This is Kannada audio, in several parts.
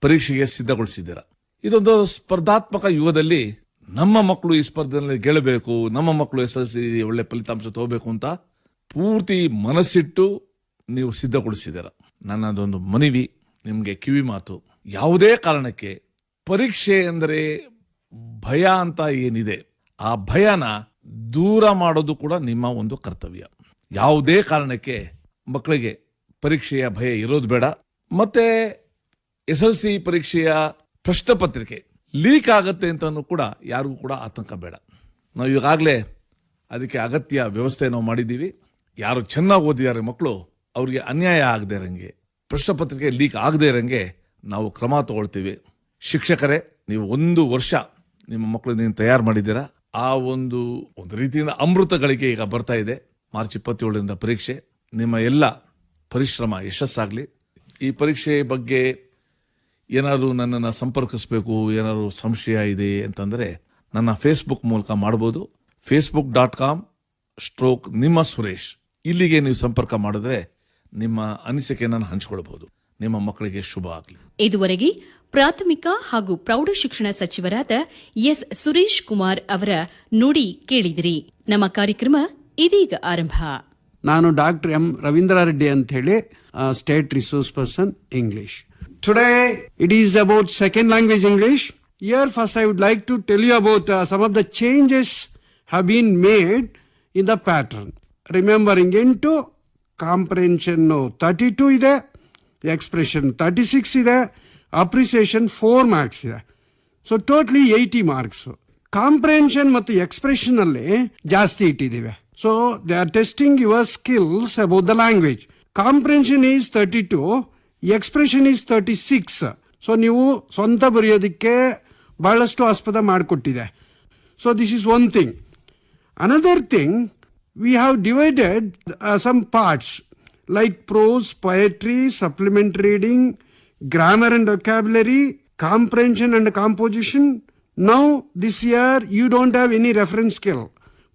ಪರೀಕ್ಷೆಗೆ ಸಿದ್ಧಗೊಳಿಸಿದ್ದೀರಾ. ಇದೊಂದು ಸ್ಪರ್ಧಾತ್ಮಕ ಯುಗದಲ್ಲಿ ನಮ್ಮ ಮಕ್ಕಳು ಈ ಸ್ಪರ್ಧೆಯಲ್ಲಿ ಗೆಲ್ಲಬೇಕು, ನಮ್ಮ ಮಕ್ಕಳು SSLC ಒಳ್ಳೆ ಫಲಿತಾಂಶ ತಗೋಬೇಕು ಅಂತ ಪೂರ್ತಿ ಮನಸ್ಸಿಟ್ಟು ನೀವು ಸಿದ್ಧಗೊಳಿಸಿದ್ದೀರ. ನನ್ನದೊಂದು ಮನವಿ, ನಿಮಗೆ ಕಿವಿ ಮಾತು, ಯಾವುದೇ ಕಾರಣಕ್ಕೆ ಪರೀಕ್ಷೆ ಅಂದರೆ ಭಯ ಅಂತ ಏನಿದೆ, ಆ ಭಯನ ದೂರ ಮಾಡೋದು ಕೂಡ ನಿಮ್ಮ ಒಂದು ಕರ್ತವ್ಯ. ಯಾವುದೇ ಕಾರಣಕ್ಕೆ ಮಕ್ಕಳಿಗೆ ಪರೀಕ್ಷೆಯ ಭಯ ಇರೋದು ಬೇಡ. ಮತ್ತೆ SSLC ಪರೀಕ್ಷೆಯ ಪ್ರಶ್ನೆ ಪತ್ರಿಕೆ ಲೀಕ್ ಆಗತ್ತೆ ಅಂತನೂ ಕೂಡ ಯಾರಿಗೂ ಕೂಡ ಆತಂಕ ಬೇಡ. ನಾವು ಈಗಾಗಲೇ ಅದಕ್ಕೆ ಅಗತ್ಯ ವ್ಯವಸ್ಥೆ ನಾವು ಮಾಡಿದ್ದೀವಿ. ಯಾರು ಚೆನ್ನಾಗಿ ಓದಿದ್ದಾರೆ ಮಕ್ಕಳು, ಅವ್ರಿಗೆ ಅನ್ಯಾಯ ಆಗದೆ ಇರಂಗೆ, ಪ್ರಶ್ನೆ ಪತ್ರಿಕೆ ಲೀಕ್ ಆಗದೆ ಇರಂಗೆ ನಾವು ಕ್ರಮ ತಗೊಳ್ತೀವಿ. ಶಿಕ್ಷಕರೇ, ನೀವು 1 ವರ್ಷ ನಿಮ್ಮ ಮಕ್ಕಳು ನೀವು ತಯಾರು ಮಾಡಿದ್ದೀರಾ. ಆ ಒಂದು ರೀತಿಯಿಂದ ಅಮೃತ ಗಳಿಕೆ ಈಗ ಬರ್ತಾ ಇದೆ. ಮಾರ್ಚ್ 27ರಿಂದ ಪರೀಕ್ಷೆ. ನಿಮ್ಮ ಎಲ್ಲ ಪರಿಶ್ರಮ ಯಶಸ್ಸಾಗಲಿ. ಈ ಪರೀಕ್ಷೆ ಬಗ್ಗೆ ಏನಾದರೂ ನನ್ನನ್ನು ಸಂಪರ್ಕಿಸಬೇಕು, ಏನಾದರೂ ಸಂಶಯ ಇದೆ ಅಂತಂದರೆ ನನ್ನ ಫೇಸ್ಬುಕ್ ಮೂಲಕ ಮಾಡ್ಬೋದು. facebook.com/ನಿಮ್ಮ ಸುರೇಶ್ ಇಲ್ಲಿಗೆ ನೀವು ಸಂಪರ್ಕ ಮಾಡಿದ್ರೆ ನಿಮ್ಮ ಅನಿಸಿಕೆಯನ್ನು ಹಂಚಿಕೊಳ್ಳಬಹುದು. ನಿಮ್ಮ ಮಕ್ಕಳಿಗೆ ಶುಭ ಆಗಲಿ. ಇದುವರೆಗೆ ಪ್ರಾಥಮಿಕ ಹಾಗೂ ಪ್ರೌಢಶಿಕ್ಷಣ ಸಚಿವರಾದ ಎಸ್ ಸುರೇಶ್ ಕುಮಾರ್ ಅವರ ನುಡಿ ಕೇಳಿದಿರಿ. ನಮ್ಮ ಕಾರ್ಯಕ್ರಮ ಇದೀಗ ಆರಂಭ. ನಾನು ಡಾಕ್ಟರ್ ಎಂ ರವೀಂದ್ರ ರೆಡ್ಡಿ ಅಂತ ಹೇಳಿ, state resource person, English. Today it is about second language English. Here first I would like to tell you about some of the changes have been made in the pattern. Remembering into comprehension 32 ಇದೆ, expression 36 ಇದೆ, appreciation 4 marks ಇದೆ. So totally 80 marks. Comprehension ಮತ್ತು expression ಅಲ್ಲಿ ಜಾಸ್ತಿ ಇಟ್ಟಿದ್ದೀವಿ. So they are testing your skills about the language. Comprehension is 32, expression is 36. So ನೀವು ಸ್ವಂತ ಬರೆಯೋದಕ್ಕೆ ಬಹಳಷ್ಟು ಆಸ್ಪದ ಮಾಡಿಕೊಟ್ಟಿದೆ. So this is one thing. Another thing, we have divided some parts like prose, poetry, supplementary reading, grammar and vocabulary, comprehension and composition. Now this year you don't have any reference skill.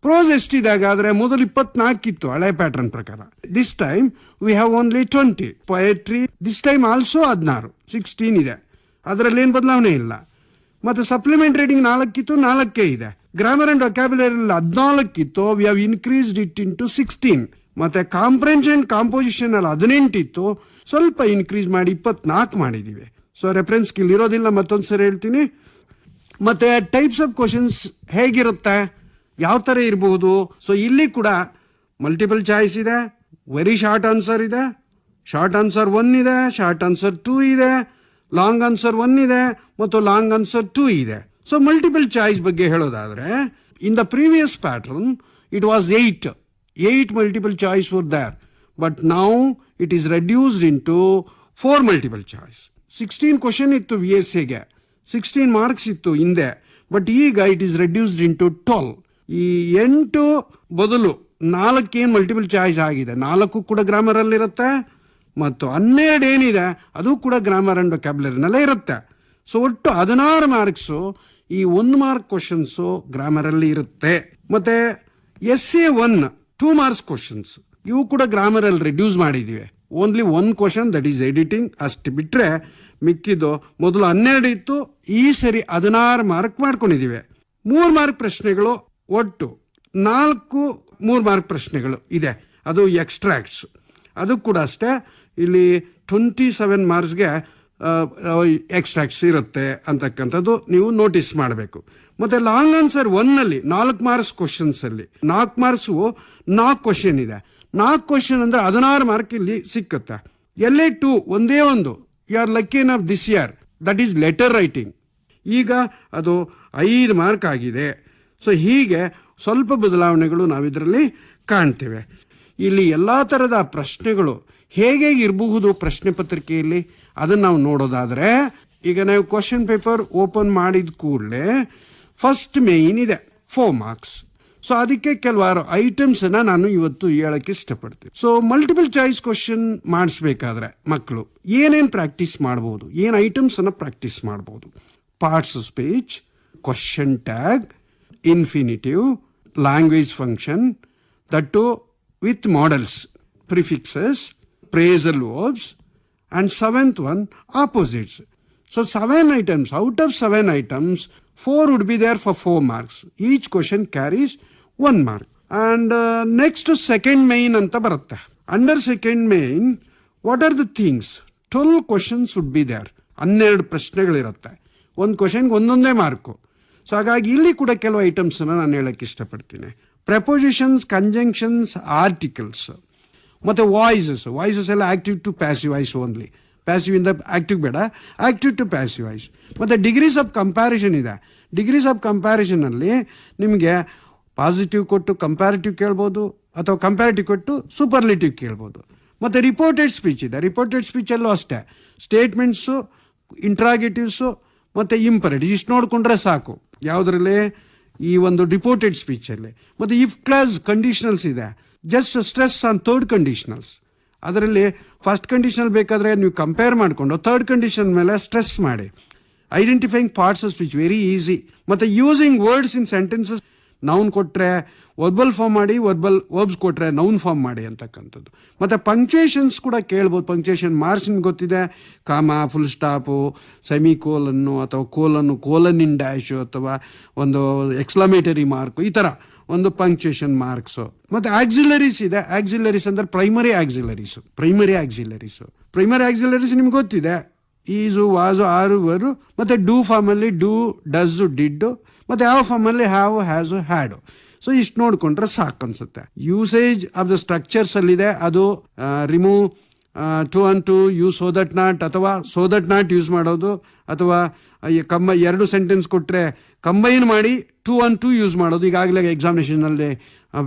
Prose ಎಷ್ಟಿದೆ ಹಾಗಾದ್ರೆ? ಮೊದಲು 24 ಇತ್ತು ಹಳೆ ಪ್ಯಾಟರ್ನ್ ಪ್ರಕಾರ. This time we have only 20. Poetry this time also 16 ಇದೆ, ಅದರಲ್ಲಿ ಏನು ಬದಲಾವಣೆ ಇಲ್ಲ. ಮತ್ತು ಸಪ್ಲಿಮೆಂಟ್ ರೀಡಿಂಗ್ 4 ಇತ್ತು, 4 ಇದೆ. ಗ್ರಾಮರ್ ಅಂಡ್ ವೊಕ್ಯಾಬ್ಯುಲರಿ 14 ಇತ್ತು, we have increased it into 16. ಮತ್ತೆ ಕಾಂಪ್ರೆನ್ಷನ್ ಕಾಂಪೋಸಿಷನ್ ಅಲ್ಲಿ 18 ಇತ್ತು, ಸ್ವಲ್ಪ ಇನ್ಕ್ರೀಸ್ ಮಾಡಿ 24 ಮಾಡಿದೀವಿ. ಸೊ ರೆಫರೆನ್ಸ್ ಸ್ಕಿಲ್ ಇರೋದಿಲ್ಲ, ಮತ್ತೊಂದ್ಸರಿ ಹೇಳ್ತೀನಿ. ಮತ್ತೆ ಟೈಪ್ಸ್ ಆಫ್ ಕ್ವಶನ್ಸ್ ಹೇಗಿರುತ್ತೆ, ಯಾವ ಥರ ಇರಬಹುದು? ಸೊ ಇಲ್ಲಿ ಕೂಡ ಮಲ್ಟಿಪಲ್ ಚಾಯ್ಸ್ ಇದೆ, ವೆರಿ ಶಾರ್ಟ್ ಆನ್ಸರ್ ಇದೆ, ಶಾರ್ಟ್ ಆನ್ಸರ್ 1 ಇದೆ, ಶಾರ್ಟ್ ಆನ್ಸರ್ 2 ಇದೆ, ಲಾಂಗ್ ಆನ್ಸರ್ 1 ಇದೆ ಮತ್ತು ಲಾಂಗ್ ಆನ್ಸರ್ 2 ಇದೆ. ಸೊ ಮಲ್ಟಿಪಲ್ ಚಾಯ್ಸ್ ಬಗ್ಗೆ ಹೇಳೋದಾದ್ರೆ, in the previous pattern it was 8 multiple choice for there, but now it is reduced into 4 multiple choice. 16 question ಇತ್ತು VSAಗೆ, 16 ಮಾರ್ಕ್ಸ್ ಇತ್ತು ಹಿಂದೆ, ಬಟ್ ಈಗ ಇಟ್ ಈಸ್ ರೆಡ್ಯೂಸ್ಡ್ ಇಂಟು 12. ಈ 8 ಬದಲು 4 ಏನು ಮಲ್ಟಿಪಲ್ ಚಾಯ್ಸ್ ಆಗಿದೆ, 4 ಕೂಡ ಗ್ರಾಮರ್ ಅಲ್ಲಿ ಇರುತ್ತೆ, ಮತ್ತು 12 ಏನಿದೆ ಅದು ಕೂಡ ಗ್ರಾಮರ್ ಅಂಡ್ ವೊಕ್ಯಾಬ್ಯುಲರಿನಲ್ಲೇ ಇರುತ್ತೆ. ಸೊ ಒಟ್ಟು 16 ಮಾರ್ಕ್ಸು ಈ 1 ಮಾರ್ಕ್ ಕ್ವಶನ್ಸು ಗ್ರಾಮರ್ ಅಲ್ಲಿ ಇರುತ್ತೆ. ಮತ್ತೆ SA1 2 ಮಾರ್ಕ್ಸ್ ಕ್ವಶನ್ಸ್ ಇವು ಕೂಡ ಗ್ರಾಮರ್ ಅಲ್ಲಿ ರಿಡ್ಯೂಸ್ ಮಾಡಿದೀವಿ. Only 1 question, that is editing, ಅಷ್ಟು ಬಿಟ್ರೆ ಮಿಕ್ಕಿದ್ದು ಮೊದಲು 12 ಇತ್ತು, ಈ ಸರಿ 16 ಮಾರ್ಕ್ ಮಾಡ್ಕೊಂಡಿದೀವಿ. 3 ಮಾರ್ಕ್ ಪ್ರಶ್ನೆಗಳು, ಒಟ್ಟು 4 3 ಮಾರ್ಕ್ ಪ್ರಶ್ನೆಗಳು ಇದೆ, ಅದು ಎಕ್ಸ್ಟ್ರಾಕ್ಟ್ಸ್. ಅದು ಕೂಡ ಅಷ್ಟೇ, ಇಲ್ಲಿ 27 ಮಾರ್ಕ್ಸ್ಗೆ ಎಕ್ಸ್ಟ್ರಾಕ್ಟ್ಸ್ ಇರುತ್ತೆ ಅಂತಕ್ಕಂಥದ್ದು ನೀವು ನೋಟಿಸ್ ಮಾಡಬೇಕು. ಮತ್ತೆ ಲಾಂಗ್ ಆನ್ಸರ್ 1ನಲ್ಲಿ 4 ಮಾರ್ಕ್ಸ್ ಕ್ವಶನ್ಸ್ ಅಲ್ಲಿ 4 ಮಾರ್ಕ್ಸು 4 ಕ್ವಶನ್ ಇದೆ. 4 ಕ್ವಶನ್ ಅಂದ್ರೆ 16 ಮಾರ್ಕ್ ಇಲ್ಲಿ ಸಿಕ್ಕುತ್ತೆ. LA2 ಒಂದೇ ಒಂದು, you are lucky enough this year, that is letter writing. ಈಗ ಅದು 5 ಮಾರ್ಕ್ ಆಗಿದೆ. ಸೊ ಹೀಗೆ ಸ್ವಲ್ಪ ಬದಲಾವಣೆಗಳು ನಾವಿದರಲ್ಲಿ ಕಾಣ್ತೇವೆ. ಇಲ್ಲಿ ಎಲ್ಲ ಥರದ ಪ್ರಶ್ನೆಗಳು ಹೇಗೆ ಇರಬಹುದು ಪ್ರಶ್ನೆ ಪತ್ರಿಕೆಯಲ್ಲಿ, ಅದನ್ನು ನಾವು ನೋಡೋದಾದರೆ, ಈಗ ನಾವು ಕ್ವಶನ್ ಪೇಪರ್ ಓಪನ್ ಮಾಡಿದ ಕೂಡಲೇ ಫಸ್ಟ್ ಮೇನ್ ಇದೆ 4 ಮಾರ್ಕ್ಸ್. ಸೊ ಅದಕ್ಕೆ ಕೆಲವಾರು ಐಟಮ್ಸನ್ನು ನಾನು ಇವತ್ತು ಹೇಳಕ್ಕೆ ಇಷ್ಟಪಡ್ತೀನಿ. ಸೊ ಮಲ್ಟಿಪಲ್ ಚಾಯ್ಸ್ ಕ್ವಶನ್ ಮಾಡಿಸ್ಬೇಕಾದ್ರೆ ಮಕ್ಕಳು ಏನೇನು ಪ್ರಾಕ್ಟೀಸ್ ಮಾಡ್ಬೋದು, ಏನು ಐಟಮ್ಸನ್ನು ಪ್ರಾಕ್ಟೀಸ್ ಮಾಡ್ಬೋದು? Parts of speech, question tag, infinitive, language function, that to with modals, prefixes, phrasal verbs, and 7th one opposites. So 7 items. Out of 7 items, 4 would be there for 4 marks. Each question carries 1 mark. And next second main anta barutte. Under second main, what are the things? 12 questions would be there. 12 ಪ್ರಶ್ನೆಗಳಿರುತ್ತೆ. ಒಂದು ಕ್ವಶನ್ಗೆ ಒಂದೊಂದೇ ಮಾರ್ಕು. ಸೊ ಹಾಗಾಗಿ ಇಲ್ಲಿ ಕೂಡ ಕೆಲವು ಐಟಮ್ಸನ್ನು ನಾನು ಹೇಳಕ್ಕೆ ಇಷ್ಟಪಡ್ತೀನಿ. ಪ್ರಪೋಸಿಷನ್ಸ್, ಕಂಜಂಕ್ಷನ್ಸ್, ಆರ್ಟಿಕಲ್ಸ್ ಮತ್ತು ವಾಯ್ಸಸ್ ಎಲ್ಲ active to passive voice only. Passive ಇಂದ ಆಕ್ಟಿವ್ ಬೇಡ, ಆಕ್ಟಿವ್ ಟು ಪ್ಯಾಸಿವ್ ವಾಯ್ಸ್. ಮತ್ತು ಡಿಗ್ರೀಸ್ ಆಫ್ ಕಂಪ್ಯಾರಿಸನ್ ಇದೆ. ಡಿಗ್ರೀಸ್ ಆಫ್ ಕಂಪ್ಯಾರಿಸನಲ್ಲಿ ನಿಮಗೆ ಪಾಸಿಟಿವ್ ಕೊಟ್ಟು ಕಂಪ್ಯಾರಿಟಿವ್ ಕೇಳ್ಬೋದು, ಅಥವಾ ಕಂಪ್ಯಾರಿಟಿವ್ ಕೊಟ್ಟು ಸೂಪರ್ಲೇಟಿವ್ ಕೇಳ್ಬೋದು. ಮತ್ತು ರಿಪೋರ್ಟೆಡ್ ಸ್ಪೀಚ್ ಇದೆ. ರಿಪೋರ್ಟೆಡ್ ಸ್ಪೀಚಲ್ಲೂ ಅಷ್ಟೇ ಸ್ಟೇಟ್ಮೆಂಟ್ಸು, ಇಂಟ್ರಾಗೇಟಿವ್ಸು ಮತ್ತು ಇಂಪರೇಟಿವ್ ಇಷ್ಟು ನೋಡಿಕೊಂಡ್ರೆ ಸಾಕು. ಯಾವುದರಲ್ಲಿ? ಈ ಒಂದು ರಿಪೋರ್ಟೆಡ್ ಸ್ಪೀಚಲ್ಲಿ. ಮತ್ತು ಇಫ್ ಕ್ಲಾಸ್ ಕಂಡೀಷನಲ್ಸ್ ಇದೆ. Just stress on third conditionals. ಅದರಲ್ಲಿ ಫಸ್ಟ್ ಕಂಡೀಷನಲ್ ಬೇಕಾದರೆ ನೀವು ಕಂಪೇರ್ ಮಾಡಿಕೊಂಡು ಥರ್ಡ್ ಕಂಡೀಷನ್ ಮೇಲೆ ಸ್ಟ್ರೆಸ್ ಮಾಡಿ. Identifying parts of speech very easy. ಮತ್ತು using words in sentences. Noun ಕೊಟ್ಟರೆ ವರ್ಬಲ್ ಫಾರ್ಮ್ ಮಾಡಿ, ವರ್ಬ್ಸ್ ಕೊಟ್ಟರೆ ನೌನ್ ಫಾರ್ಮ್ ಮಾಡಿ ಅಂತಕ್ಕಂಥದ್ದು. ಮತ್ತು ಪಂಕ್ಚುಯೇಷನ್ಸ್ ಕೂಡ ಕೇಳ್ಬೋದು. ಪಂಕ್ಚುಯೇಷನ್ ಮಾರ್ಕ್ಸ್ ನಿಮ್ಗೆ ಗೊತ್ತಿದೆ. ಕಾಮ, ಫುಲ್ ಸ್ಟಾಪು, ಸೆಮಿ ಕೋಲನ್ನು ಅಥವಾ ಕೋಲನ್ ಇನ್ ಡ್ಯಾಶು ಅಥವಾ ಒಂದು ಎಕ್ಸ್ಕ್ಲಮೇಟರಿ ಮಾರ್ಕು, ಈ ಥರ ಒಂದು ಪಂಕ್ಚುಯೇಷನ್ ಮಾರ್ಕ್ಸು. ಮತ್ತು ಆಕ್ಸಿಲರೀಸ್ ಇದೆ. ಆಕ್ಸಿಲರೀಸ್ ಅಂದರೆ ಪ್ರೈಮರಿ ಆಕ್ಸಿಲರೀಸು ನಿಮ್ಗೆ ಗೊತ್ತಿದೆ. ಈಸು, ವಾಸು, ಆರು, ವರು. ಮತ್ತು ಡೂ ಫಾರ್ಮಲ್ಲಿ ಡೂ, ಡಸ್ಸು, ಡಿಡ್ಡು. ಮತ್ತು ಯಾವ ಫಾರ್ಮಲ್ಲಿ ಹ್ಯಾವ್, ಹ್ಯಾಸು, ಹ್ಯಾಡು. ಸೊ ಇಷ್ಟು ನೋಡ್ಕೊಂಡ್ರೆ ಸಾಕು ಅನ್ಸುತ್ತೆ. ಯೂಸೇಜ್ ಆಫ್ ದ ಸ್ಟ್ರಕ್ಚರ್ಸ್ ಅಲ್ಲಿದೆ. ಅದು remove, to and to, use so that not ಅಥವಾ ಸೋ ದಟ್ ನಾಟ್ ಯೂಸ್ ಮಾಡೋದು, ಅಥವಾ ಎರಡು ಸೆಂಟೆನ್ಸ್ ಕೊಟ್ಟರೆ ಕಂಬೈನ್ ಮಾಡಿ ಟು ಅಂಡ್ ಟು ಯೂಸ್ ಮಾಡೋದು. ಈಗಾಗಲೇ ಎಕ್ಸಾಮಿನೇಷನಲ್ಲಿ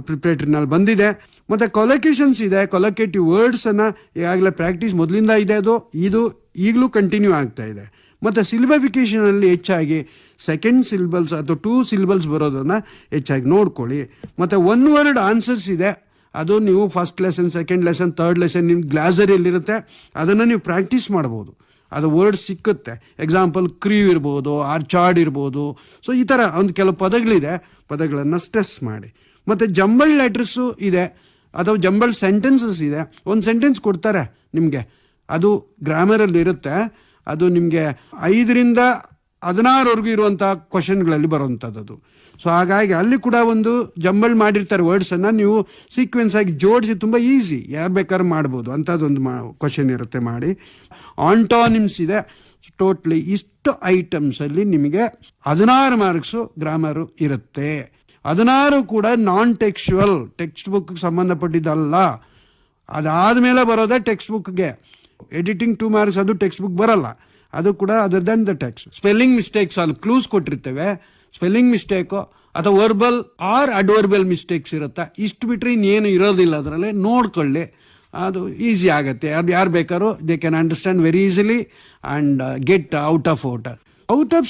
ಪ್ರಿಪ್ರೇಟರಿನಲ್ಲಿ ಬಂದಿದೆ. ಮತ್ತು ಕೊಲೊಕೇಶನ್ಸ್ ಇದೆ. ಕೊಲೊಕೇಟಿವ್ ವರ್ಡ್ಸನ್ನು ಈಗಾಗಲೇ ಪ್ರಾಕ್ಟೀಸ್ ಮೊದಲಿಂದ ಇದೆ. ಇದು ಈಗಲೂ ಕಂಟಿನ್ಯೂ ಆಗ್ತಾ ಇದೆ. ಮತ್ತು ಸಿಲಿಬಫಿಕೇಷನಲ್ಲಿ ಹೆಚ್ಚಾಗಿ ಸೆಕೆಂಡ್ ಸಿಲಿಬಲ್ಸ್ ಅಥವಾ 2 ಸಿಲಿಬಲ್ಸ್ ಬರೋದನ್ನು ಹೆಚ್ಚಾಗಿ ನೋಡ್ಕೊಳ್ಳಿ. ಮತ್ತು 1 ವರ್ಡ್ ಆನ್ಸರ್ಸ್ ಇದೆ. ಅದು ನೀವು first lesson, second lesson, third lesson ನಿಮ್ಮ ಗ್ಲಾಸರಿಯಲ್ಲಿರುತ್ತೆ. ಅದನ್ನು ನೀವು ಪ್ರಾಕ್ಟೀಸ್ ಮಾಡ್ಬೋದು. ಅದು ವರ್ಡ್ ಸಿಕ್ಕುತ್ತೆ. ಎಕ್ಸಾಂಪಲ್ ಕ್ರೀವ್ ಇರ್ಬೋದು, ಆರ್ಚಾರ್ಡ್ ಇರ್ಬೋದು. ಸೊ ಈ ಥರ ಒಂದು ಕೆಲವು ಪದಗಳಿದೆ. ಪದಗಳನ್ನು ಸ್ಟ್ರೆಸ್ ಮಾಡಿ. ಮತ್ತು ಜಂಬಲ್ ಲೆಟರ್ಸು ಇದೆ, ಅಥವಾ ಜಂಬಲ್ ಸೆಂಟೆನ್ಸಸ್ ಇದೆ. ಒಂದು ಸೆಂಟೆನ್ಸ್ ಕೊಡ್ತಾರೆ ನಿಮಗೆ, ಅದು ಗ್ರಾಮರಲ್ಲಿ ಇರುತ್ತೆ. ಅದು ನಿಮಗೆ 5ರಿಂದ 16ವರೆಗೂ ಇರುವಂಥ ಕ್ವಶನ್ಗಳಲ್ಲಿ ಬರುವಂಥದ್ದು. ಸೊ ಹಾಗಾಗಿ ಅಲ್ಲಿ ಕೂಡ ಒಂದು ಜಂಬಲ್ ಮಾಡಿರ್ತಾರೆ ವರ್ಡ್ಸನ್ನು. ನೀವು ಸೀಕ್ವೆನ್ಸ್ ಆಗಿ ಜೋಡಿಸಿ ತುಂಬ ಈಸಿ, ಯಾರು ಬೇಕಾದ್ರೂ ಮಾಡ್ಬೋದು ಅಂಥದ್ದೊಂದು ಕ್ವಶನ್ ಇರುತ್ತೆ ಮಾಡಿ. ಆಂಟಾನಿಮ್ಸ್ ಇದೆ. ಟೋಟ್ಲಿ ಇಷ್ಟು ಐಟಮ್ಸಲ್ಲಿ ನಿಮಗೆ 16 ಮಾರ್ಕ್ಸು ಗ್ರಾಮರು ಇರುತ್ತೆ. 16 ಕೂಡ ನಾನ್ ಟೆಕ್ಸ್ಚುವಲ್, ಟೆಕ್ಸ್ಟ್ ಬುಕ್ಗೆ ಸಂಬಂಧಪಟ್ಟಿದ್ದಲ್ಲ. ಅದಾದಮೇಲೆ ಬರೋದೇ ಟೆಕ್ಸ್ಟ್ ಬುಕ್ಗೆ. ಎಡಿಟಿಂಗ್ 2 ಮಾರ್ಕ್ಸ್, ಅದು ಟೆಕ್ಸ್ಟ್ ಬುಕ್ ಬರಲ್ಲ. ಅದು ಕೂಡ other than the text. Spelling mistakes ಅಲ್ಲಿ ಕ್ಲೂಸ್ ಕೊಟ್ಟಿರ್ತೇವೆ. ಸ್ಪೆಲ್ಲಿಂಗ್ ಮಿಸ್ಟೇಕು ಅಥವಾ ವರ್ಬಲ್ ಆರ್ ಅಡ್ವರ್ಬಲ್ ಮಿಸ್ಟೇಕ್ಸ್ ಇರುತ್ತೆ. ಇಷ್ಟು ಬಿಟ್ಟರೆ ಇನ್ನೇನು ಇರೋದಿಲ್ಲ. ಅದರಲ್ಲಿ ನೋಡ್ಕೊಳ್ಳಿ, ಅದು ಈಸಿ ಆಗುತ್ತೆ. ಯಾರು ಬೇಕಾದ್ರೂ they can understand very easily and get out of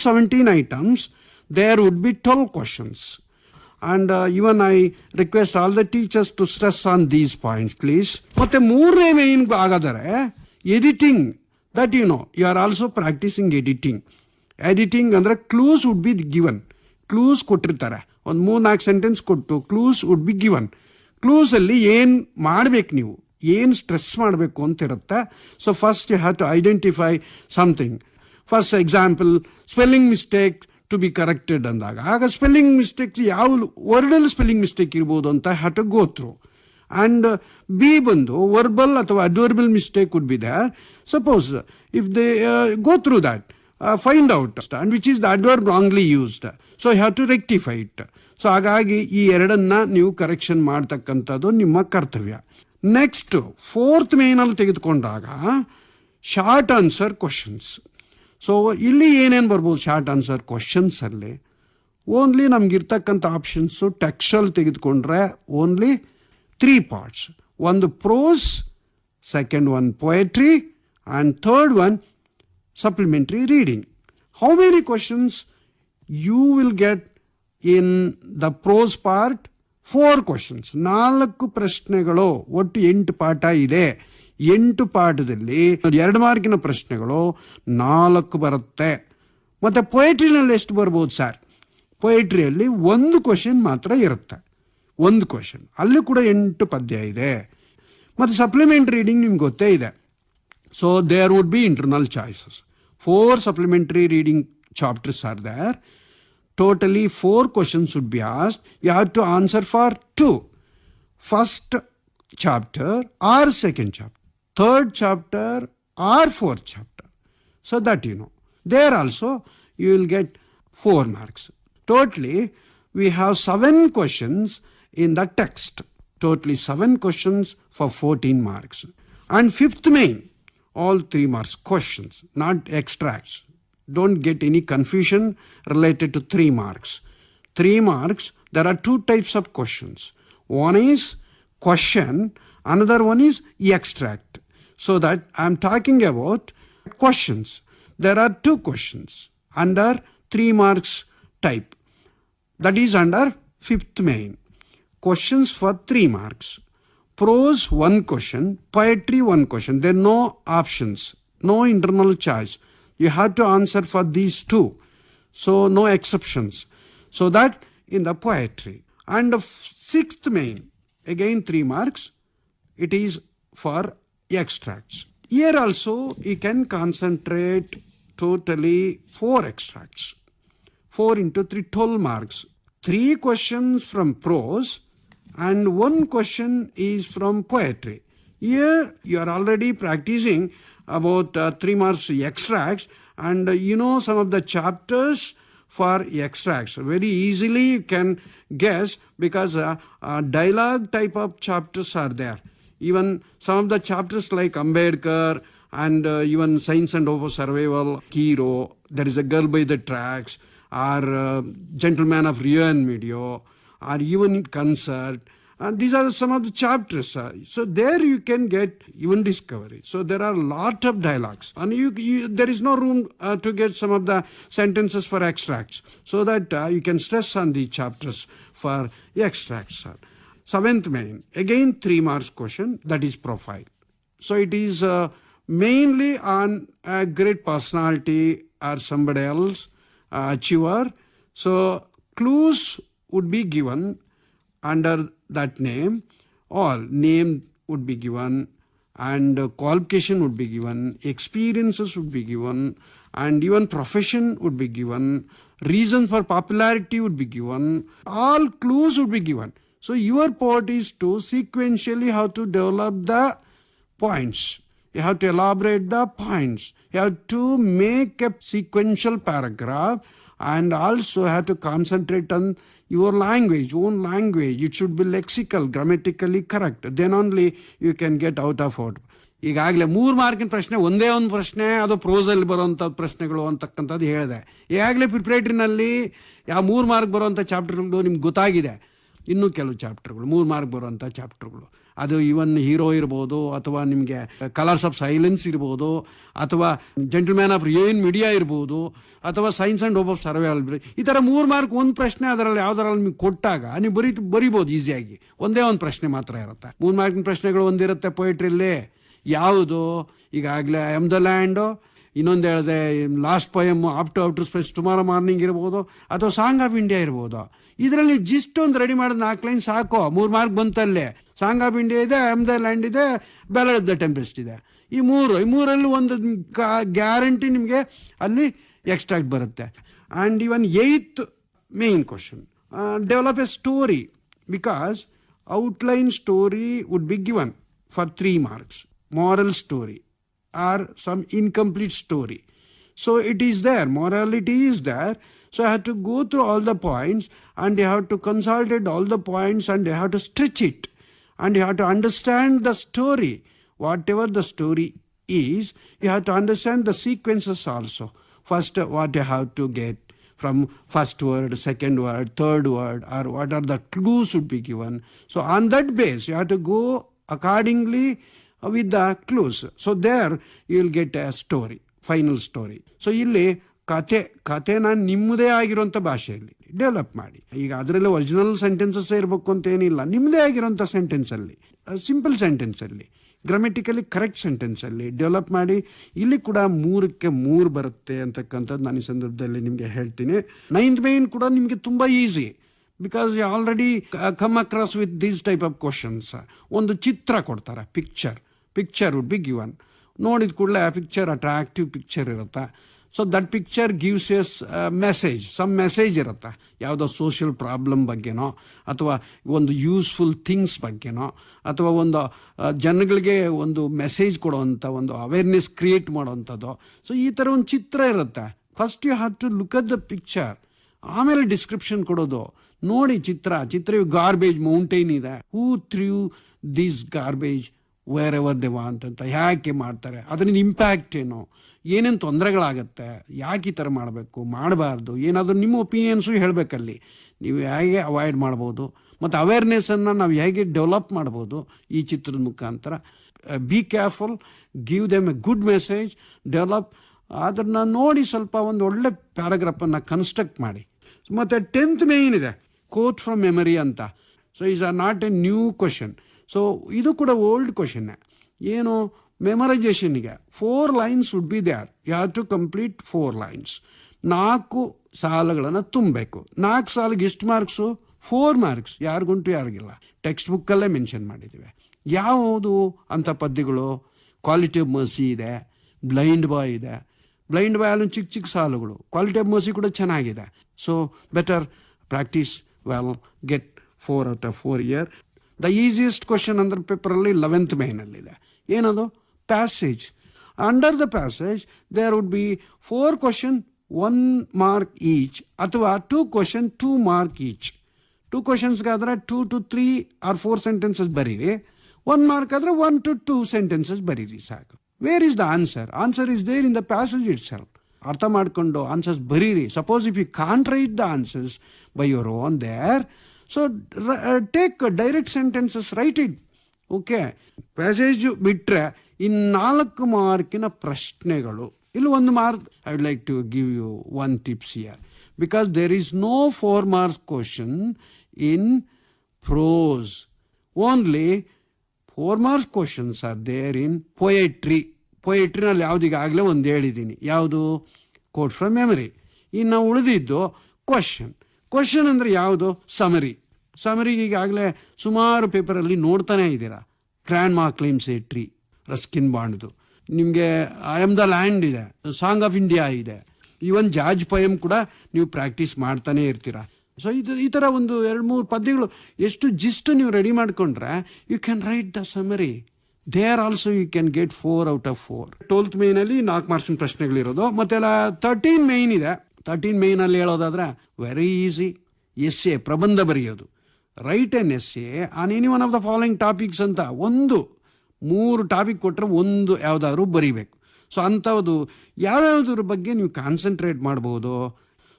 17 items there would be 12 questions. And even I request all the teachers to stress on these points, please. ಮತ್ತೆ 3ನೇ ಮೇನ್ ಆಗಾದರೆ editing. That you are also practicing editing ಅಂದರೆ clues would be given. Clues ಕೊಟ್ಟಿರ್ತಾರೆ, ಒಂದು 3-4 ಸೆಂಟೆನ್ಸ್ ಕೊಟ್ಟು ಕ್ಲೂಸ್ ವುಡ್ ಬಿ ಗಿವನ್. ಕ್ಲೂಸಲ್ಲಿ ಏನು ಮಾಡಬೇಕು, ನೀವು ಏನು ಸ್ಟ್ರೆಸ್ ಮಾಡಬೇಕು ಅಂತ ಇರುತ್ತೆ. So first you have to identify something. First example, spelling mistake to be corrected ಅಂದಾಗ, ಆಗ ಸ್ಪೆಲ್ಲಿಂಗ್ ಮಿಸ್ಟೇಕ್ಸ್ ಯಾವ ವರ್ಡಲ್ಲಿ ಸ್ಪೆಲ್ಲಿಂಗ್ ಮಿಸ್ಟೇಕ್ ಇರ್ಬೋದು ಅಂತ have to go through. And B ಬಂದು ವರ್ಬಲ್ ಅಥವಾ adverbial mistake would be there. Suppose if they go through that, find out and which is the adverb wrongly used. So you have to rectify it. So ಹಾಗಾಗಿ ಈ ಎರಡನ್ನ ನೀವು ಕರೆಕ್ಷನ್ ಮಾಡ್ತಕ್ಕಂಥದ್ದು ನಿಮ್ಮ ಕರ್ತವ್ಯ. ನೆಕ್ಸ್ಟ್ 4th ಮೇನಲ್ಲಿ ತೆಗೆದುಕೊಂಡಾಗ ಶಾರ್ಟ್ ಆನ್ಸರ್ ಕ್ವಶನ್ಸ್. ಸೊ ಇಲ್ಲಿ ಏನೇನು ಬರ್ಬೋದು ಶಾರ್ಟ್ ಆನ್ಸರ್ ಕ್ವಶನ್ಸಲ್ಲಿ? ಓನ್ಲಿ ನಮಗಿರ್ತಕ್ಕಂಥ ಆಪ್ಷನ್ಸು ಟೆಕ್ಸ್ಟಲ್ಲಿ ತೆಗೆದುಕೊಂಡ್ರೆ ಓನ್ಲಿ 3 ಪಾರ್ಟ್ಸ್. ಒಂದು prose, second one poetry, and third one supplementary reading. How many questions you will get in the prose part? 4 questions, 4 ಪ್ರಶ್ನೆಗಳು. ಒಟ್ಟು 8 ಪಾಠ ಇದೆ. 8 ಪಾಠದಲ್ಲಿ 2 ಮಾರ್ಕಿನ ಪ್ರಶ್ನೆಗಳು 4 ಬರುತ್ತೆ. ಮತ್ತು ಪೊಯೆಟ್ರಿನಲ್ಲಿ ಎಷ್ಟು ಬರ್ಬೋದು ಸರ್? ಪೊಯೆಟ್ರಿಯಲ್ಲಿ 1 ಕ್ವಶನ್ ಮಾತ್ರ ಇರುತ್ತೆ. 1 ಕ್ವಶನ್, ಅಲ್ಲಿ ಕೂಡ 8 ಪದ್ಯ ಇದೆ. ಮತ್ತು ಸಪ್ಲಿಮೆಂಟ್ ರೀಡಿಂಗ್ ನಿಮ್ಗೆ ಗೊತ್ತೇ ಇದೆ. So there would be internal choices. 4 supplementary reading chapters are there. Totally 4 questions would be asked. You have to answer for 2. First chapter or second chapter, third chapter or fourth chapter. So that you know. There also you will get 4 marks. Totally we have 7 questions in the text. Totally 7 questions for 14 marks. And fifth main, all 3 marks questions, not extracts. Don't get any confusion related to 3 marks. 3 marks, there are 2 types of questions. One is question, another one is extract. So that I am talking about questions. There are 2 questions under 3 marks type. That is under fifth main. Questions for 3 marks. Prose 1 question, poetry 1 question. There are no options, no internal choice. You have to answer for these 2. So no exceptions. So that in the poetry. And the sixth main, again 3 marks, it is for extracts. Here also you can concentrate totally 4 extracts. 4 into 3, 12 marks. 3 questions from prose and 1 question is from poetry. Here you are already practicing about 3 marks extracts, and you know some of the chapters for extracts. Very easily you can guess because dialogue type of chapters are there. Even some of the chapters like Ambedkar and even Science and Hope of Survival, Hero, There is a Girl by the Tracks, or Gentleman of Rio and Medio, or even Concert. These are some of the chapters. So there you can get even discovery. So there are a lot of dialogues. And there is no room to get some of the sentences for extracts. So that you can stress on the chapters for extracts. Seventh main, again 3 marks question, that is profile. So it is mainly on a great personality or somebody else, achiever. So clues would be given under that name, or name would be given, and qualification would be given, experiences would be given, and even profession would be given, reason for popularity would be given, all clues would be given. So your part is to sequentially how to develop the points. You have to elaborate the points. You have to make a sequential paragraph, and also have to concentrate on your language, own language. It should be lexical, grammatically correct. Then only you can get out of it. ಈಗಾಗಲೇ 3 ಮಾರ್ಕಿನ ಪ್ರಶ್ನೆ ಒಂದೇ ಒಂದು ಪ್ರಶ್ನೆ, ಅದು ಪ್ರೋಸಲ್ಲಿ ಬರುವಂಥ ಪ್ರಶ್ನೆಗಳು ಅಂತಕ್ಕಂಥದ್ದು ಹೇಳಿದೆ. ಈಗಾಗಲೇ ಪ್ರಿಪ್ರೇಟ್ರಿನಲ್ಲಿ ಯಾವ 3 ಮಾರ್ಕ್ ಬರುವಂಥ ಚಾಪ್ಟರ್ಗಳು ನಿಮ್ಗೆ ಗೊತ್ತಾಗಿದೆ. ಇನ್ನೂ ಕೆಲವು ಚಾಪ್ಟರ್ಗಳು 3 ಮಾರ್ಕ್ ಬರುವಂಥ ಚಾಪ್ಟರ್ಗಳು, ಅದು ಇವನ್ ಹೀರೋ ಇರ್ಬೋದು, ಅಥವಾ ನಿಮಗೆ ಕಲರ್ಸ್ ಆಫ್ ಸೈಲೆನ್ಸ್ ಇರ್ಬೋದು, ಅಥವಾ gentleman of Rio in media ಇರ್ಬೋದು, ಅಥವಾ science and hope of survival. ಈ ಥರ 3 ಮಾರ್ಕ್ ಒಂದು ಪ್ರಶ್ನೆ ಅದರಲ್ಲಿ ಯಾವ್ದಾರಲ್ಲಿ ನಿಮ್ಗೆ ಕೊಟ್ಟಾಗ ನೀವು ಬರಿಬೋದು ಈಸಿಯಾಗಿ. ಒಂದೇ ಒಂದು ಪ್ರಶ್ನೆ ಮಾತ್ರ ಇರುತ್ತೆ. 3 ಮಾರ್ಕಿನ ಪ್ರಶ್ನೆಗಳು ಒಂದಿರುತ್ತೆ ಪೊಯಿಟ್ರಿಯಲ್ಲಿ. ಯಾವುದು ಈಗಾಗಲೇ ಐ ಆಮ್ ದ ಲ್ಯಾಂಡು, ಇನ್ನೊಂದು ಹೇಳಿದೆ last poem after space tomorrow morning ಇರ್ಬೋದು, ಅಥವಾ ಸಾಂಗ್ ಆಫ್ ಇಂಡಿಯಾ ಇರ್ಬೋದು. ಇದರಲ್ಲಿ ಜಿಸ್ಟ್ ಒಂದು ರೆಡಿ ಮಾಡೋದು 4 ಲೈನ್ ಸಾಕು, 3 ಮಾರ್ಕ್ ಬಂತಲ್ಲೇ. ಸಾಂಗ್ ಆಫ್ ಇಂಡಿಯಾ ಇದೆ, ಐ ಆಮ್ ದ ಲ್ಯಾಂಡ್ ಇದೆ, ಬ್ಯಾಲಡ್ ಆಫ್ ದ ಟೆಂಪೆಸ್ಟ್ ಇದೆ. ಈ ಮೂರಲ್ಲಿ ಒಂದು ಗ್ಯಾರಂಟಿ ನಿಮಗೆ ಅಲ್ಲಿ ಎಕ್ಸ್ಟ್ರಾಕ್ಟ್ ಬರುತ್ತೆ. And even 8th main question, develop A story, because outline story wood be given for 3 marks. Moral story or some incomplete story. So it is there, morality is there. So I have to go through all the points, and you have to consolidate all the points, and you have to stretch it, and you have to understand the story. Whatever the story is, you have to understand the sequences also. First, what you have to get from first word, second word, third word, or what are the clues would be given. So on that base, you have to go accordingly with the clues. So there you will get a story, final story. So ಇಲ್ಲಿ ಕಥೆನ ನಿಮ್ಮದೇ ಆಗಿರುವಂಥ ಭಾಷೆಯಲ್ಲಿ ಡೆವಲಪ್ ಮಾಡಿ. ಈಗ ಅದರಲ್ಲಿ ಒರಿಜಿನಲ್ ಸೆಂಟೆನ್ಸಸ್ ಇರಬೇಕು ಅಂತ ಏನಿಲ್ಲ, ನಿಮ್ಮದೇ ಆಗಿರುವಂಥ ಸೆಂಟೆನ್ಸಲ್ಲಿ, ಸಿಂಪಲ್ ಸೆಂಟೆನ್ಸಲ್ಲಿ, ಗ್ರಾಮೆಟಿಕಲಿ ಕರೆಕ್ಟ್ ಸೆಂಟೆನ್ಸಲ್ಲಿ ಡೆವಲಪ್ ಮಾಡಿ. ಇಲ್ಲಿ ಕೂಡ 3ಕ್ಕೆ 3 ಬರುತ್ತೆ ಅಂತಕ್ಕಂಥದ್ದು ನಾನು ಈ ಸಂದರ್ಭದಲ್ಲಿ ನಿಮಗೆ ಹೇಳ್ತೀನಿ. 9th ಮೇನ್ ಕೂಡ ನಿಮಗೆ ತುಂಬ easy, because you already come across with these type of questions. ಒಂದು ಚಿತ್ರ ಕೊಡ್ತಾರೆ, ಪಿಕ್ಚರ್ ವುಡ್ ಬಿ ಗಿವನ್. ನೋಡಿದ ಕೂಡಲೇ ಆ ಪಿಕ್ಚರ್ ಅಟ್ರಾಕ್ಟಿವ್ ಪಿಕ್ಚರ್ ಇರುತ್ತೆ. So that picture gives us message, some message ಇರುತ್ತೆ, ಯಾವುದೋ ಸೋಷಿಯಲ್ ಪ್ರಾಬ್ಲಮ್ ಬಗ್ಗೆನೋ ಅಥವಾ ಒಂದು ಯೂಸ್ಫುಲ್ ಥಿಂಗ್ಸ್ ಬಗ್ಗೆನೋ ಅಥವಾ ಒಂದು ಜನಗಳಿಗೆ ಒಂದು ಮೆಸೇಜ್ ಕೊಡುವಂಥ ಒಂದು ಅವೇರ್ನೆಸ್ ಕ್ರಿಯೇಟ್ ಮಾಡುವಂಥದ್ದು. ಸೊ ಈ ಥರ ಒಂದು ಚಿತ್ರ ಇರುತ್ತೆ. First you have to look at the picture, ಆಮೇಲೆ ಡಿಸ್ಕ್ರಿಪ್ಷನ್ ಕೊಡೋದು. ನೋಡಿ ಚಿತ್ರ ಗಾರ್ಬೇಜ್ ಮೌಂಟೈನ್ ಇದೆ, who threw this garbage wherever they want ಅಂತ ಯಾಕೆ ಮಾಡ್ತಾರೆ, ಅದರಿಂದ ಇಂಪ್ಯಾಕ್ಟ್ ಏನು, ಏನೇನು ತೊಂದರೆಗಳಾಗತ್ತೆ, ಯಾಕೆ ಈ ಥರ ಮಾಡಬಾರ್ದು, ಏನಾದರೂ ನಿಮ್ಮ ಒಪಿನಿಯನ್ಸು ಹೇಳಬೇಕಲ್ಲಿ. ನೀವು ಹೇಗೆ ಅವಾಯ್ಡ್ ಮಾಡ್ಬೋದು ಮತ್ತು ಅವೇರ್ನೆಸ್ಸನ್ನು ನಾವು ಹೇಗೆ ಡೆವಲಪ್ ಮಾಡ್ಬೋದು ಈ ಚಿತ್ರದ ಮುಖಾಂತರ. Be careful, give them A good message, develop. ಅದನ್ನು ನೋಡಿ ಸ್ವಲ್ಪ ಒಂದು ಒಳ್ಳೆ ಪ್ಯಾರಾಗ್ರಾಫನ್ನು ಕನ್ಸ್ಟ್ರಕ್ಟ್ ಮಾಡಿ. ಮತ್ತು 10th ಮೇನ್ ಇದೆ ಕೋಟ್ ಫ್ರಮ್ ಮೆಮರಿ ಅಂತ. So is or not a new question. So ಇದು ಕೂಡ ಓಲ್ಡ್ ಕ್ವಶನ್ನೇ. ಏನು ಮೆಮರೈಸೇಷನ್ಗೆ 4 lines would be there. You have to complete 4 lines. 4 ಸಾಲುಗಳನ್ನು ತುಂಬಬೇಕು. 4 ಸಾಲಿಗೆ ಎಷ್ಟು ಮಾರ್ಕ್ಸು? 4 marks. ಯಾರಿಗುಂಟು ಯಾರಿಗಿಲ್ಲ. ಟೆಕ್ಸ್ಟ್ ಬುಕ್ಕಲ್ಲೇ ಮೆನ್ಷನ್ ಮಾಡಿದ್ದೀವಿ. ಯಾವುದು ಅಂಥ ಪದ್ಯಗಳು? ಕ್ವಾಲಿಟಿ ಆಫ್ ಮರ್ಸಿ ಇದೆ, ಬ್ಲೈಂಡ್ ಬಾಯ್ ಇದೆ. ಬ್ಲೈಂಡ್ ಬಾಯ್ ಅಲ್ಲಿ ಚಿಕ್ಕ ಸಾಲುಗಳು. ಕ್ವಾಲಿಟಿ ಆಫ್ ಮರ್ಸಿ ಕೂಡ ಚೆನ್ನಾಗಿದೆ. So better practice well, get 4 out of 4 here. The easiest question ಅಂದ್ರೆ ಪೇಪರಲ್ಲಿ 11th ಮೇನಲ್ಲಿದೆ. ಏನದು? Passage. Under the passage there would be 4 questions, 1 mark each, ಅಥವಾ 2 questions, 2 mark each. 2 questionsಗಾದ್ರೆ 2 to 3 or 4 sentences ಬರೀರಿ. 1 mark ಆದ್ರೆ 1 to 2 sentences ಬರೀರಿ ಸಾಕು. Where is the answer? Answer is there in the passage itself. ಅರ್ಥ ಮಾಡ್ಕೊಂಡು ಆನ್ಸರ್ಸ್ ಬರೀರಿ. Suppose if you can't write the answers by your own there, so take direct sentences, write it. Okay, passage ಬಿಟ್ಟರೆ ಇನ್ನು 4 ಮಾರ್ಕಿನ ಪ್ರಶ್ನೆಗಳು. ಇಲ್ಲಿ 1 mark. I would like to give you 1 tips here, because there is no 4 marks question in prose. Only 4 marks questions are there in poetry. ಪೊಯೆಟ್ರಿನಲ್ಲಿ ಯಾವುದೀಗಾಗಲೇ ಒಂದು ಹೇಳಿದ್ದೀನಿ. ಯಾವುದು? Coat from memory. ಇನ್ನು ಉಳಿದಿದ್ದು ಕ್ವಶನ್ ಅಂದರೆ ಯಾವುದು? ಸಮರಿಗೆ ಈಗಾಗಲೇ ಸುಮಾರು ಪೇಪರಲ್ಲಿ ನೋಡ್ತಾನೆ ಇದ್ದೀರಾ. ಗ್ರ್ಯಾಂಡ್ ಮಾ ಕ್ಲೇಮ್ಸ್ ಎ ಟ್ರೀ, ರಸ್ಕಿನ್ ಬಾಂಡ್ದು. ನಿಮಗೆ ಐ ಆಮ್ ದ ಲ್ಯಾಂಡ್ ಇದೆ, ಸಾಂಗ್ ಆಫ್ ಇಂಡಿಯಾ ಇದೆ, ಈವನ್ ಜಾರ್ಜ್ ಪೊಯಮ್ ಕೂಡ ನೀವು ಪ್ರಾಕ್ಟೀಸ್ ಮಾಡ್ತಾನೆ ಇರ್ತೀರಾ. ಸೊ ಈ ಥರ ಒಂದು 2-3 ಪದ್ಯಗಳು ಎಷ್ಟು ಜಿಸ್ಟ್ ನೀವು ರೆಡಿ ಮಾಡಿಕೊಂಡ್ರೆ you can write the summary. There also you can get 4 out of 4. 12th ಮೇನಲ್ಲಿ 4 marks ಪ್ರಶ್ನೆಗಳಿರೋದು. ಮತ್ತೆಲ್ಲ 13 ಮೇನ್ ಇದೆ. 13 ಮೇನಲ್ಲಿ ಹೇಳೋದಾದ್ರೆ ವೆರಿ ಈಸಿ. ಎಸ್ಸೆ, ಪ್ರಬಂಧ ಬರೆಯೋದು. Right N essay on any one of the following topics ಅಂತ 3 ಟಾಪಿಕ್ ಕೊಟ್ಟರೆ 1 ಯಾವ್ದಾದ್ರು ಬರೀಬೇಕು. ಸೊ ಅಂಥದ್ದು ಯಾವ್ಯಾವ್ದ್ರ ಬಗ್ಗೆ ನೀವು ಕಾನ್ಸಂಟ್ರೇಟ್ ಮಾಡ್ಬೋದು.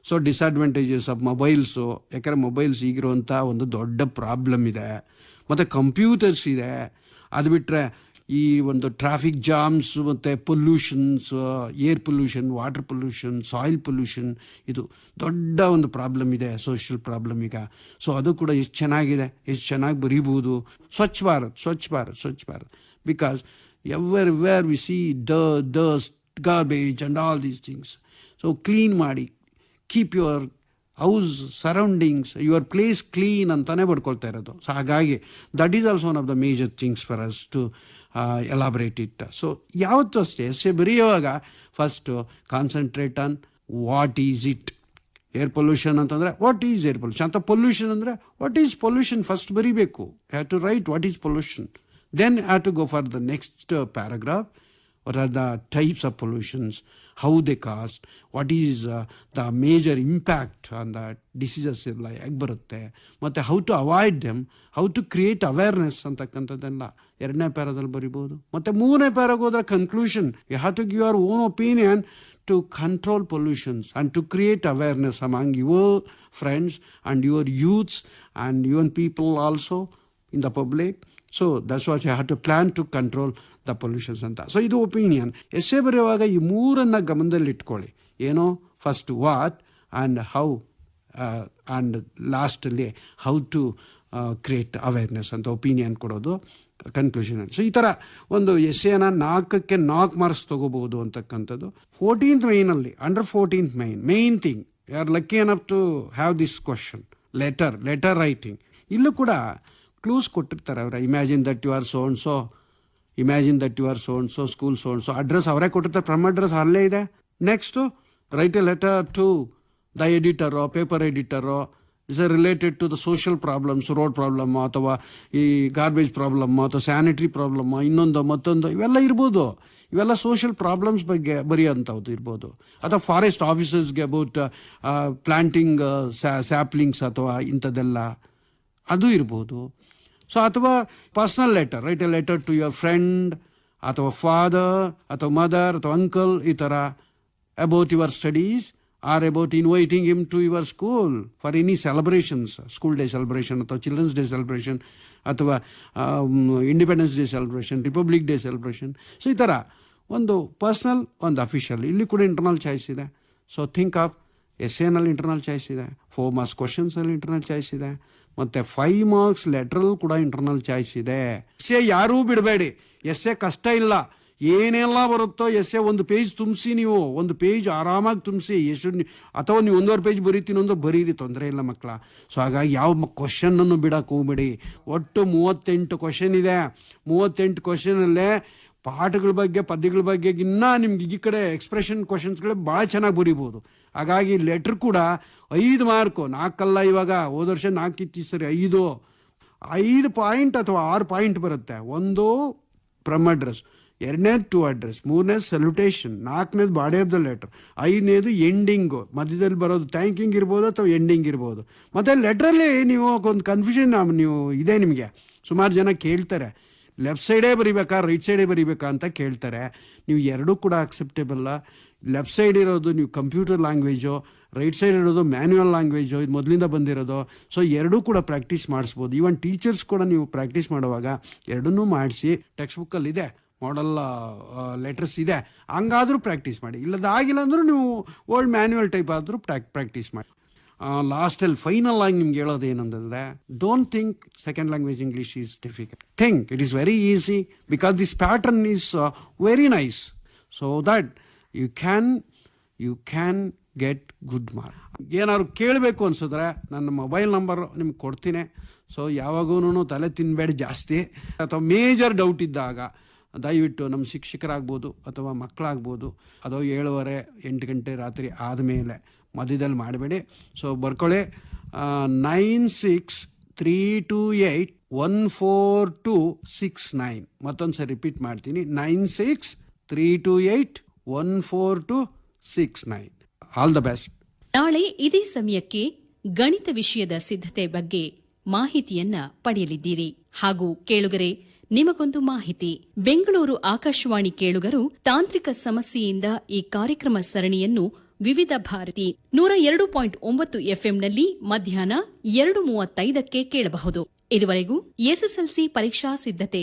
ಸೊ ಡಿಸ್ಅಡ್ವಾಂಟೇಜಸ್ ಆಫ್ ಮೊಬೈಲ್ಸು, ಯಾಕಂದರೆ ಮೊಬೈಲ್ಸ್ ಈಗಿರುವಂಥ ಒಂದು ದೊಡ್ಡ ಪ್ರಾಬ್ಲಮ್ ಇದೆ. ಮತ್ತು ಕಂಪ್ಯೂಟರ್ಸ್ ಇದೆ. ಅದು ಬಿಟ್ಟರೆ ಈ ಒಂದು ಟ್ರಾಫಿಕ್ ಜಾಮ್ಸ್ ಮತ್ತು pollutions, air pollution, water pollution, soil pollution, ಇದು ದೊಡ್ಡ ಒಂದು ಪ್ರಾಬ್ಲಮ್ ಇದೆ, ಸೋಷಿಯಲ್ ಪ್ರಾಬ್ಲಮ್ ಈಗ. ಸೊ ಅದು ಕೂಡ ಎಷ್ಟು ಚೆನ್ನಾಗಿದೆ, ಎಷ್ಟು ಚೆನ್ನಾಗಿ ಬರೀಬೋದು. Swachh Bharat, because everywhere we see dust, garbage and all these things. So clean ಮಾಡಿ, keep your house surroundings, your place clean ಅಂತಾನೆ ಬಡ್ಕೊಳ್ತಾ ಇರೋದು. ಸೊ ಹಾಗಾಗಿ that is also one of the major things for us to elaborate it. So ಯಾವತ್ತೂ ಅಷ್ಟೇ ಎಸ್ಸೆ ಬರೆಯುವಾಗ first concentrate on what is it. Air pollution ಅಂತಂದರೆ ವಾಟ್ ಈಸ್ ಏರ್ ಪೊಲ್ಯೂಷನ್ ಅಂತ, ಪೊಲ್ಯೂಷನ್ ಅಂದರೆ ವಾಟ್ ಈಸ್ ಪೊಲ್ಯೂಷನ್ ಫಸ್ಟ್ ಬರೀಬೇಕು. Have to write what is pollution. Then have to go for the next paragraph. What are the types of pollutions, how they cause, what is the major impact on the diseases ಎಲ್ಲ ಹೇಗೆ ಬರುತ್ತೆ, ಮತ್ತು how to avoid them, how to create awareness ಅಂತಕ್ಕಂಥದ್ದೆಲ್ಲ 2ನೇ ಪ್ಯಾರಾದಲ್ಲಿ ಬರಿಬೋದು. ಮತ್ತು 3ನೇ ಪ್ಯಾರಾಗ ಹೋದ್ರೆ conclusion. You have to give your own opinion to control pollutions and to create awareness among your friends and your youths and young people also in the public. So that's what you have to plan to control the pollutions ಅಂತ. ಸೊ ಇದು ಒಪಿನಿಯನ್. ಎಸ್ಸೆ ಬರೆಯುವಾಗ ಈ 3 ಗಮನದಲ್ಲಿ ಇಟ್ಕೊಳ್ಳಿ. ಏನೋ first what and how and ಲಾಸ್ಟಲ್ಲಿ ಹೌ ಟು ಕ್ರಿಯೇಟ್ ಅವೇರ್ನೆಸ್ ಅಂತ ಒಪಿನಿಯನ್ ಕೊಡೋದು ಕನ್ಕ್ಲೂಷನ್. ಸೊ ಈ ಥರ ಒಂದು ಎಸ್ಸೆನ 4ಕ್ಕೆ 4 marks ತೊಗೋಬಹುದು ಅಂತಕ್ಕಂಥದ್ದು. 14th ಮೇನಲ್ಲಿ, under 14th main thing, you are lucky enough to have this question, letter writing. ಇಲ್ಲೂ ಕೂಡ ಕ್ಲೂಸ್ ಕೊಟ್ಟಿರ್ತಾರೆ ಅವರ. Imagine that you are so and so, imagine that you are so and so, school so and so, address ಅವರೇ ಕೊಟ್ಟಿರ್ತಾರೆ, ಫ್ರಮ್ ಅಡ್ರೆಸ್ ಅಲ್ಲೇ ಇದೆ. Next write a letter to the editor or paper editor or is related to the social problems, road problem ಅಥವಾ ಈ ಗಾರ್ಬೇಜ್ ಪ್ರಾಬ್ಲಮ್ ಅಥವಾ ಸ್ಯಾನಿಟರಿ ಪ್ರಾಬ್ಲಮ್ ಇನ್ನೊಂದು ಮತ್ತೊಂದು ಇವೆಲ್ಲ ಇರ್ಬೋದು. ಇವೆಲ್ಲ ಸೋಷಿಯಲ್ ಪ್ರಾಬ್ಲಮ್ಸ್ ಬಗ್ಗೆ ಬರೆಯೋಂಥದ್ದು ಇರ್ಬೋದು. ಅಥವಾ ಫಾರೆಸ್ಟ್ ಆಫೀಸರ್ಸ್ಗೆ ಅಬೌಟ್ ಪ್ಲಾಂಟಿಂಗ್ ಸ್ಯಾಪ್ಲಿಂಗ್ಸ್ ಅಥವಾ ಇಂಥದ್ದೆಲ್ಲ ಅದು ಇರ್ಬೋದು. ಸೊ ಅಥವಾ personal letter, write a letter to your friend ಅಥವಾ ಫಾದರ್ ಅಥವಾ ಮದರ್ ಅಥವಾ ಅಂಕಲ್, ಈ ಥರ about your studies or about inviting him to your school for any celebrations, school day celebration ಅಥವಾ ಚಿಲ್ಡ್ರನ್ಸ್ ಡೇ ಸೆಲೆಬ್ರೇಷನ್ ಅಥವಾ independence day celebration, republic day celebration. ಸೊ ಈ ಥರ ಒಂದು ಪರ್ಸ್ನಲ್, ಒಂದು ಅಫಿಷಿಯಲ್. ಇಲ್ಲಿ ಕೂಡ ಇಂಟರ್ನಲ್ ಚಾಯ್ಸ್ ಇದೆ. ಸೊ ಥಿಂಕ್ ಆಫ್ ಎಸ್ಸೇನಲ್ಲಿ ಇಂಟರ್ನಲ್ ಚಾಯ್ಸ್ ಇದೆ, 4 ಮಾರ್ಕ್ಸ್ ಕ್ವಶನ್ಸಲ್ಲಿ ಇಂಟರ್ನಲ್ ಚಾಯ್ಸ್ ಇದೆ, ಮತ್ತು 5 ಮಾರ್ಕ್ಸ್ ಲೆಟ್ರಲ್ ಕೂಡ ಇಂಟರ್ನಲ್ ಚಾಯ್ಸ್ ಇದೆ. ಎಸ್ಸೇ ಯಾರೂ ಬಿಡಬೇಡಿ, ಎಸ್ಸೇ ಕಷ್ಟ ಇಲ್ಲ. ಏನೆಲ್ಲ ಬರುತ್ತೋ ಎಸ್ಸೇ ಒಂದು ಪೇಜ್ ತುಂಬಿಸಿ, ನೀವು ಒಂದು ಪೇಜ್ ಆರಾಮಾಗಿ ತುಂಬಿಸಿ. ಎಷ್ಟು ಅಥವಾ ನೀವು 1.5 ಪೇಜ್ ಬರೀತೀನಿ ಅಂದ್ರೆ ಬರೀರಿ, ತೊಂದರೆ ಇಲ್ಲ ಮಕ್ಕಳ. ಸೊ ಹಾಗಾಗಿ ಯಾವ ಕ್ವಶನನ್ನು ಬಿಡಕ್ಕೆ ಹೋಗ್ಬೇಡಿ. ಒಟ್ಟು 38 ಕ್ವಶನ್ ಇದೆ. 38 ಕ್ವಶನಲ್ಲೇ ಪಾಠಗಳ ಬಗ್ಗೆ, ಪದ್ಯಗಳ ಬಗ್ಗೆ ಇನ್ನೂ ನಿಮ್ಗೆ ಈ ಕಡೆ ಎಕ್ಸ್ಪ್ರೆಷನ್ ಕ್ವಶನ್ಸ್ಗಳೇ ಭಾಳ ಚೆನ್ನಾಗಿ ಬರೀಬೋದು. ಹಾಗಾಗಿ ಲೆಟ್ರ್ ಕೂಡ 5 ಮಾರ್ಕು, 4 ಅಲ್ಲ. ಇವಾಗ ಹೋದ ವರ್ಷ 4 ಇತ್ತು, ಸರಿ 5 ಪಾಯಿಂಟ್ ಅಥವಾ 6 ಪಾಯಿಂಟ್ ಬರುತ್ತೆ. ಒಂದು ಫ್ರಮ್ ಅಡ್ರೆಸ್, 2ನೇದು ಟು ಅಡ್ರೆಸ್, 3ನೇದು ಸಲ್ಯೂಟೇಷನ್, 4ನೇದು ಬಾಡಿ ಆಫ್ ದ ಲೆಟರ್, 5ನೇದು ಎಂಡಿಂಗು, ಮಧ್ಯದಲ್ಲಿ ಬರೋದು ಥ್ಯಾಂಕಿಂಗ್ ಇರ್ಬೋದು ಅಥವಾ ಎಂಡಿಂಗ್ ಇರ್ಬೋದು. ಮತ್ತು ಲೆಟ್ರಲ್ಲಿ ನೀವು ಒಂದು ಕನ್ಫ್ಯೂಷನ್ ನೀವು ಇದೆ ನಿಮಗೆ. ಸುಮಾರು ಜನ ಕೇಳ್ತಾರೆ, ಲೆಫ್ಟ್ ಸೈಡೇ ಬರೀಬೇಕಾ ರೈಟ್ ಸೈಡೇ ಬರೀಬೇಕಾ ಅಂತ ಕೇಳ್ತಾರೆ. ನೀವು ಎರಡೂ ಕೂಡ ಅಕ್ಸೆಪ್ಟೇಬಲ್ಲ. ಲೆಫ್ಟ್ ಸೈಡ್ ಇರೋದು ನೀವು ಕಂಪ್ಯೂಟರ್ ಲ್ಯಾಂಗ್ವೇಜು, ರೈಟ್ ಸೈಡ್ ಇರೋದು ಮ್ಯಾನ್ಯುವಲ್ ಲ್ಯಾಂಗ್ವೇಜು, ಇದು ಮೊದಲಿಂದ ಬಂದಿರೋದು. ಸೊ ಎರಡೂ ಕೂಡ ಪ್ರಾಕ್ಟೀಸ್ ಮಾಡಿಸ್ಬೋದು. ಈವನ್ ಟೀಚರ್ಸ್ ಕೂಡ ನೀವು ಪ್ರಾಕ್ಟೀಸ್ ಮಾಡುವಾಗ ಎರಡನ್ನೂ ಮಾಡಿಸಿ, ಟೆಕ್ಸ್ಟ್ ಬುಕ್ಕಲ್ಲಿದೆ, ಮಾಡಲ್ ಲೆಟರ್ಸ್ ಇದೆ, ಹಂಗಾದರೂ ಪ್ರಾಕ್ಟೀಸ್ ಮಾಡಿ. ಇಲ್ಲದಾಗಿಲ್ಲ ಅಂದರೂ ನೀವು ಓಲ್ಡ್ ಮ್ಯಾನ್ಯುವಲ್ ಟೈಪ್ ಆದರೂ ಪ್ರಾಕ್ಟೀಸ್ ಮಾಡಿ. ಲಾಸ್ಟಲ್ಲಿ ಫೈನಲ್ ಆಗಿ ನಿಮ್ಗೆ ಹೇಳೋದು ಏನಂತಂದರೆ, don't think second language English is difficult. Think it is very easy because this pattern is very nice. So that you can get good mark. ಏನಾದ್ರು ಕೇಳಬೇಕು ಅನ್ಸಿದ್ರೆ ನನ್ನ ಮೊಬೈಲ್ ನಂಬರ್ ನಿಮ್ಗೆ ಕೊಡ್ತೀನಿ. ಸೊ ಯಾವಾಗೂ ತಲೆ ತಿನ್ನಬೇಡಿ ಜಾಸ್ತಿ. ಅಥವಾ ಮೇಜರ್ ಡೌಟ್ ಇದ್ದಾಗ ದಯವಿಟ್ಟು ನಮ್ಮ ಶಿಕ್ಷಕರಾಗ್ಬೋದು ಅಥವಾ ಮಕ್ಕಳಾಗ್ಬೋದು, ಅದು 7:30 8 ರಾತ್ರಿ ಆದಮೇಲೆ ಮಧ್ಯದಲ್ಲಿ ಮಾಡಬೇಡಿ. ಸೊ ಬರ್ಕೊಳ್ಳಿ, 9632814269. ಮತ್ತೊಂದು ಸರಿ ರಿಪೀಟ್ ಮಾಡ್ತೀನಿ, 9632814269. All the best. ನಾಳೆ ಇದೇ ಸಮಯಕ್ಕೆ ಗಣಿತ ವಿಷಯದ ಸಿದ್ಧತೆ ಬಗ್ಗೆ ಮಾಹಿತಿಯನ್ನ ಪಡೆಯಲಿದ್ದೀರಿ. ಹಾಗೂ ಕೇಳುಗರೆ, ನಿಮಗೊಂದು ಮಾಹಿತಿ. ಬೆಂಗಳೂರು ಆಕಾಶವಾಣಿ ಕೇಳುಗರು ತಾಂತ್ರಿಕ ಸಮಸ್ಯೆಯಿಂದ ಈ ಕಾರ್ಯಕ್ರಮ ಸರಣಿಯನ್ನು ವಿವಿಧ ಭಾರತಿ 102.9 ಎಫ್ಎಂನಲ್ಲಿ ಮಧ್ಯಾಹ್ನ 2:35ಕ್ಕೆ ಕೇಳಬಹುದು. ಇದುವರೆಗೂ S.S.L.C ಪರೀಕ್ಷಾ ಸಿದ್ಧತೆ